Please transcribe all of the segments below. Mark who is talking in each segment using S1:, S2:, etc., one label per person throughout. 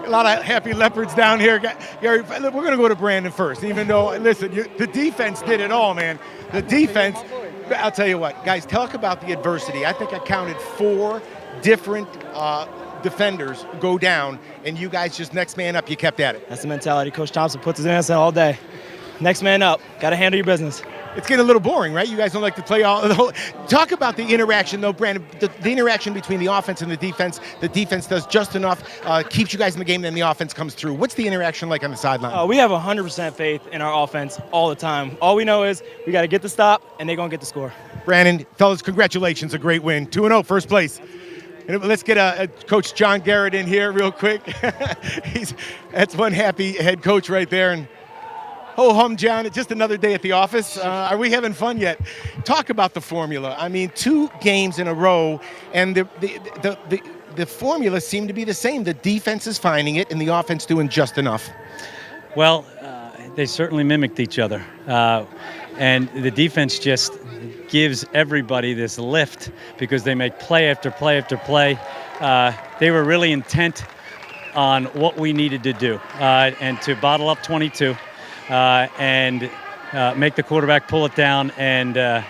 S1: A lot of happy Leopards down here. Gary, we're going to go to Brandon first, even though, listen, the defense did it all, man. The defense, I'll tell you what, guys, talk about the adversity. I think I counted 4 different defenders go down, and you guys just next man up, you kept at it.
S2: That's the mentality. Coach Thompson puts his hands in all day. Next man up. Got to handle your business.
S1: It's getting a little boring, right? You guys don't like to play all the whole. Talk about the interaction, though, Brandon. The interaction between the offense and the defense. The defense does just enough, keeps you guys in the game, then the offense comes through. What's the interaction like on the sideline?
S2: We have 100% faith in our offense all the time. All we know is we got to get the stop, and they're going to get the score.
S1: Brandon, fellas, congratulations. A great win. 2-0, first place. And let's get Coach John Garrett in here real quick. That's one happy head coach right there. And ho-hum, John, it's just another day at the office. Are we having fun yet? Talk about the formula. I mean, 2 games in a row, and the formula seemed to be the same. The defense is finding it, and the offense doing just enough.
S3: Well, they certainly mimicked each other. And the defense just gives everybody this lift because they make play after play after play. They were really intent on what we needed to do and to bottle up 22 and make the quarterback pull it down. And the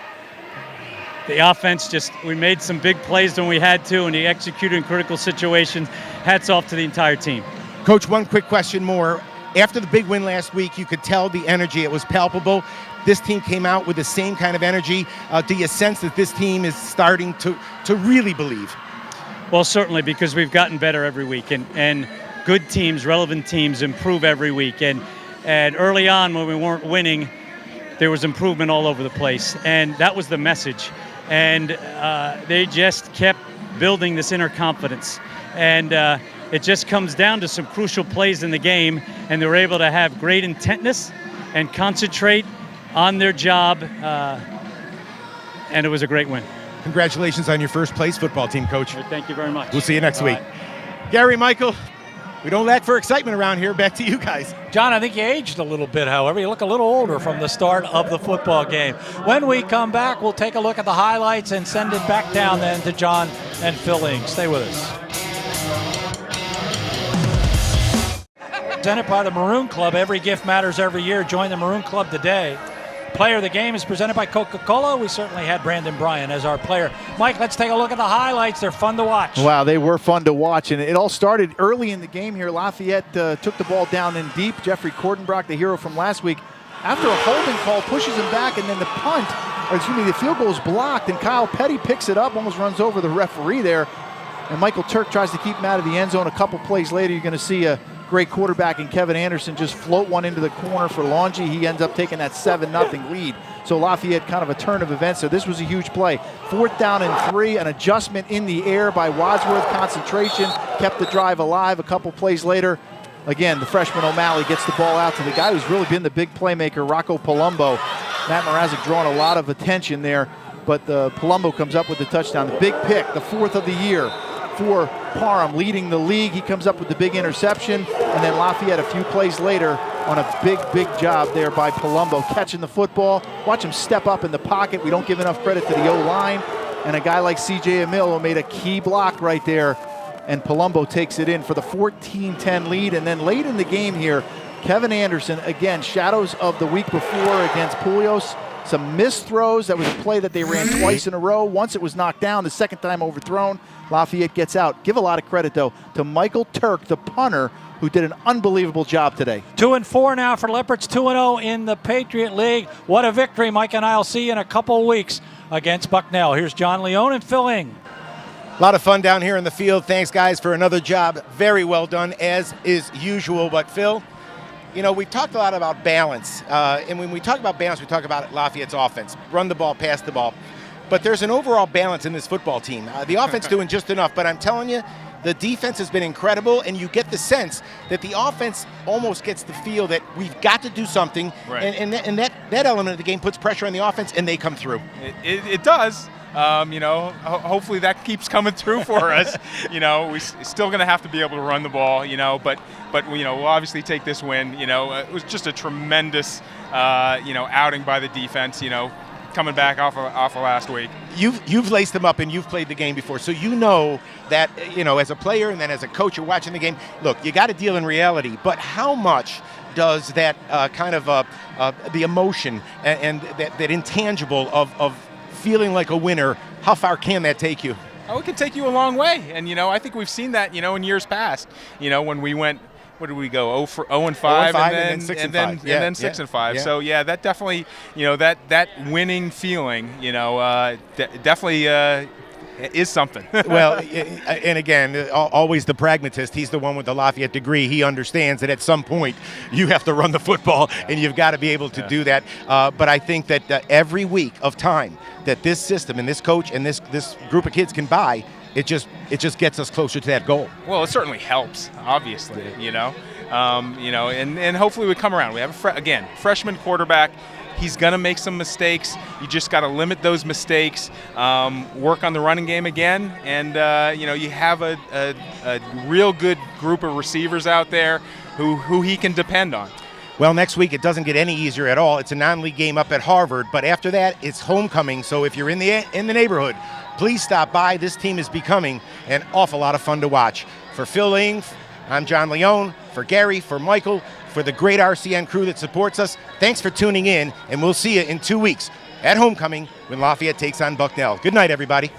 S3: offense we made some big plays when we had to, and he executed in critical situations. Hats off to the entire team.
S1: Coach, one quick question more. After the big win last week, you could tell the energy. It was palpable. This team came out with the same kind of energy. Do you sense that this team is starting to really believe?
S3: Well, certainly, because we've gotten better every week, and good teams, relevant teams improve every week. And early on when we weren't winning, there was improvement all over the place. And that was the message. And they just kept building this inner confidence. And it just comes down to some crucial plays in the game, and they were able to have great intentness and concentrate on their job, and it was a great win.
S1: Congratulations on your first place football team, Coach.
S3: Thank you very much.
S1: We'll see you next week. Gary, Michael, we don't lack for excitement around here. Back to you guys.
S4: John, I think you aged a little bit, however. You look a little older from the start of the football game. When we come back, we'll take a look at the highlights and send it back down then to John and Phil Ing. Stay with us. Presented by the Maroon Club. Every gift matters every year. Join the Maroon Club today. Player of the game is presented by Coca-Cola. We certainly had Brandon Bryant as our player. Mike, let's take a look at the highlights. They're fun to watch.
S5: Wow, they were fun to watch, and it all started early in the game here. Lafayette took the ball down in deep. Jeffrey Kortenbrock, the hero from last week, after a holding call, pushes him back, and then the field goal is blocked, and Kyle Petty picks it up, almost runs over the referee there, and Michael Turk tries to keep him out of the end zone. A couple plays later, you're going to see a great quarterback in Kevin Anderson just float one into the corner for Longy. He ends up taking that 7-0 lead. So Lafayette kind of a turn of events. So this was a huge play. 4th down and 3, an adjustment in the air by Wadsworth. Concentration kept the drive alive. A couple plays later, again, the freshman O'Malley gets the ball out to the guy who's really been the big playmaker, Rocco Palumbo. Matt Mrazek drawing a lot of attention there, but Palumbo comes up with the touchdown. The big pick, the 4th of the year for Parham, leading the league. He comes up with the big interception, and then Lafayette a few plays later on a big job there by Palumbo, catching the football. Watch him step up in the pocket. We don't give enough credit to the O-line, and a guy like C.J. Emil made a key block right there, and Palumbo takes it in for the 14-10 lead. And then late in the game here, Kevin Anderson, again, shadows of the week before against Poulios. Some missed throws. That was a play that they ran twice in a row. Once it was knocked down, the second time overthrown. Lafayette gets out. Give a lot of credit, though, to Michael Turk, the punter, who did an unbelievable job today.
S4: 2-4 now for Leopards, 2-0 in the Patriot League. What a victory. Mike and I will see you in a couple weeks against Bucknell. Here's John Leone and Phil Ing.
S1: A lot of fun down here in the field. Thanks, guys, for another job. Very well done, as is usual. But, Phil, you know, we talked a lot about balance. And when we talk about balance, we talk about Lafayette's offense. Run the ball, pass the ball. But there's an overall balance in this football team. The offense doing just enough, but I'm telling you, the defense has been incredible, and you get the sense that the offense almost gets the feel that we've got to do something, right. and that element of the game puts pressure on the offense, and they come through.
S6: It does. You know, hopefully that keeps coming through for us. You know, we're still going to have to be able to run the ball, you know, but you know, we'll obviously take this win. You know, it was just a tremendous, you know, outing by the defense, you know. coming back off of last week.
S1: You've laced them up and you've played the game before, so you know that, as a player and then as a coach, you're watching the game. Look, you got to deal in reality, but how much does that kind of the emotion and that intangible of feeling like a winner, how far can that take you?
S6: Oh, it can take you a long way, and I think we've seen that in years past. When we went, what did we go 0 and 5, and then 6 and 5, and then 6 and 5.
S1: Yeah.
S6: So that definitely that winning feeling definitely is something.
S1: Well, and again, always the pragmatist. He's the one with the Lafayette degree. He understands that at some point you have to run the football, and you've got to be able to do that. But I think that every week of time that this system and this coach and this group of kids can buy, it just gets us closer to that goal.
S6: Well, it certainly helps, obviously, and hopefully we come around. We have freshman quarterback. He's going to make some mistakes. You just got to limit those mistakes, work on the running game again, and you have a real good group of receivers out there who he can depend on.
S1: Well, next week it doesn't get any easier at all. It's a non-league game up at Harvard, but after that it's homecoming. So if you're in the neighborhood, please stop by. This team is becoming an awful lot of fun to watch. For Phil Ing, I'm John Leone. For Gary, for Michael, for the great RCN crew that supports us, thanks for tuning in, and we'll see you in 2 weeks at homecoming when Lafayette takes on Bucknell. Good night, everybody.